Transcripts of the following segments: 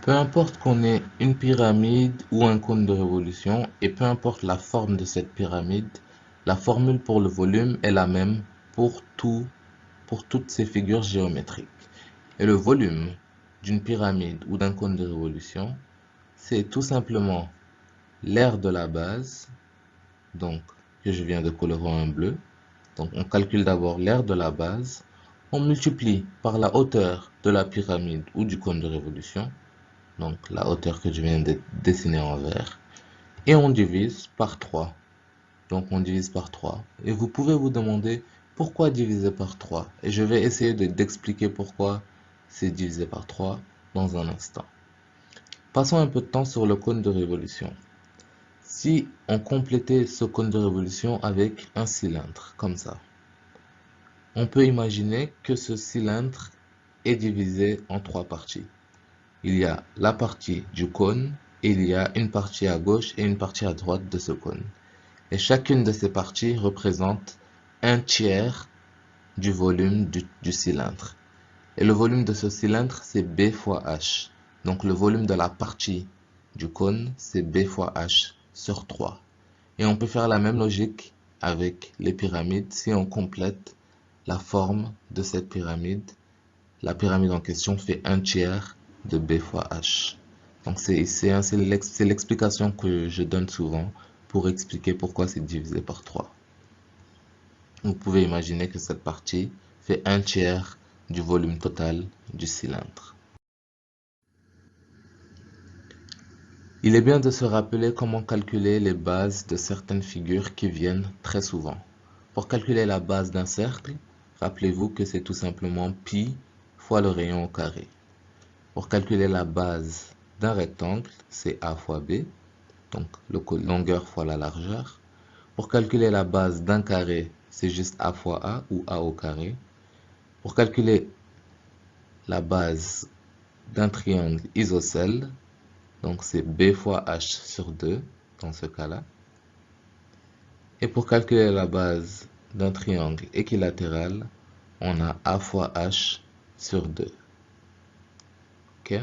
Peu importe qu'on ait une pyramide ou un cône de révolution, et peu importe la forme de cette pyramide, la formule pour le volume est la même pour toutes ces figures géométriques. Et le volume d'une pyramide ou d'un cône de révolution, c'est tout simplement l'aire de la base, donc que je viens de colorer en bleu. Donc on calcule d'abord l'aire de la base, on multiplie par la hauteur de la pyramide ou du cône de révolution, donc la hauteur que je viens de dessiner en vert, et on divise par 3. Donc on divise par 3. Et vous pouvez vous demander pourquoi diviser par 3. Et je vais essayer d'expliquer pourquoi c'est divisé par 3 dans un instant. Passons un peu de temps sur le cône de révolution. Si on complétait ce cône de révolution avec un cylindre, comme ça, on peut imaginer que ce cylindre est divisé en 3 parties. Il y a la partie du cône, et il y a une partie à gauche et une partie à droite de ce cône. Et chacune de ces parties représente un tiers du volume du cylindre. Et le volume de ce cylindre, c'est B fois H. Donc le volume de la partie du cône, c'est B fois H sur 3. Et on peut faire la même logique avec les pyramides si on complète la forme de cette pyramide. La pyramide en question fait un tiers de B fois H. Donc c'est l'explication que je donne souvent pour expliquer pourquoi c'est divisé par 3. Vous pouvez imaginer que cette partie fait un tiers du volume total du cylindre. Il est bien de se rappeler comment calculer les bases de certaines figures qui viennent très souvent. Pour calculer la base d'un cercle, rappelez-vous que c'est tout simplement pi fois le rayon au carré. Pour calculer la base d'un rectangle, c'est A fois B, donc longueur fois la largeur. Pour calculer la base d'un carré, c'est juste A fois A ou A au carré. Pour calculer la base d'un triangle isocèle, donc c'est B fois H sur 2 dans ce cas-là. Et pour calculer la base d'un triangle équilatéral, on a A fois H sur 2. Ok?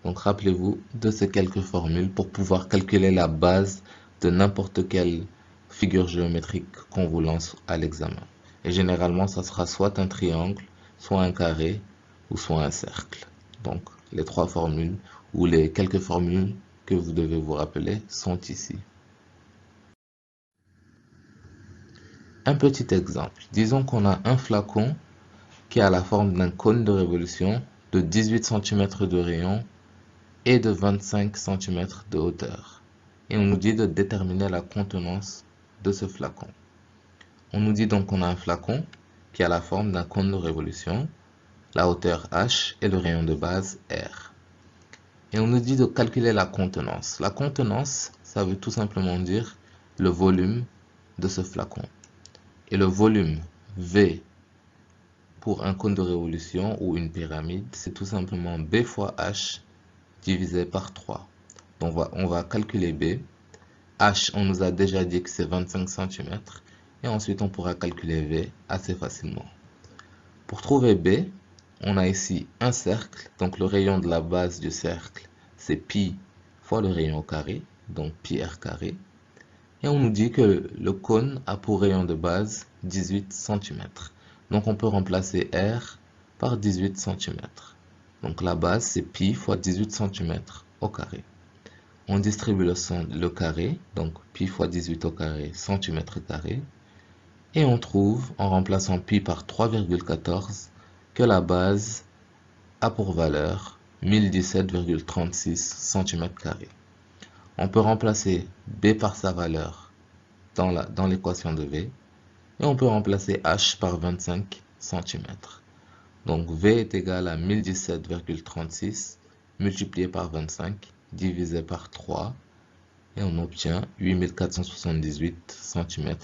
Donc rappelez-vous de ces quelques formules pour pouvoir calculer la base de n'importe quelle figure géométrique qu'on vous lance à l'examen. Et généralement, ça sera soit un triangle, soit un carré, ou soit un cercle. Donc les trois formules ou les quelques formules que vous devez vous rappeler sont ici. Un petit exemple. Disons qu'on a un flacon qui a la forme d'un cône de révolution de 18 cm de rayon et de 25 cm de hauteur. Et on nous dit de déterminer la contenance de ce flacon. On nous dit donc qu'on a un flacon qui a la forme d'un cône de révolution, la hauteur h et le rayon de base r. Et on nous dit de calculer la contenance. La contenance, ça veut tout simplement dire le volume de ce flacon. Et le volume V pour un cône de révolution ou une pyramide, c'est tout simplement B fois H divisé par 3. Donc on va calculer B. H, on nous a déjà dit que c'est 25 cm. Et ensuite, on pourra calculer V assez facilement. Pour trouver B, on a ici un cercle. Donc le rayon de la base du cercle, c'est pi fois le rayon au carré. Donc pi r carré. Et on nous dit que le cône a pour rayon de base 18 cm. Donc on peut remplacer r par 18 cm. Donc la base c'est pi fois 18 cm au carré. On distribue le carré, donc pi fois 18 au carré, centimètre carré. Et on trouve, en remplaçant pi par 3,14, que la base a pour valeur 1017,36 cm². On peut remplacer B par sa valeur dans l'équation de V. Et on peut remplacer H par 25 cm. Donc V est égal à 1017,36 multiplié par 25 divisé par 3. Et on obtient 8478 cm3.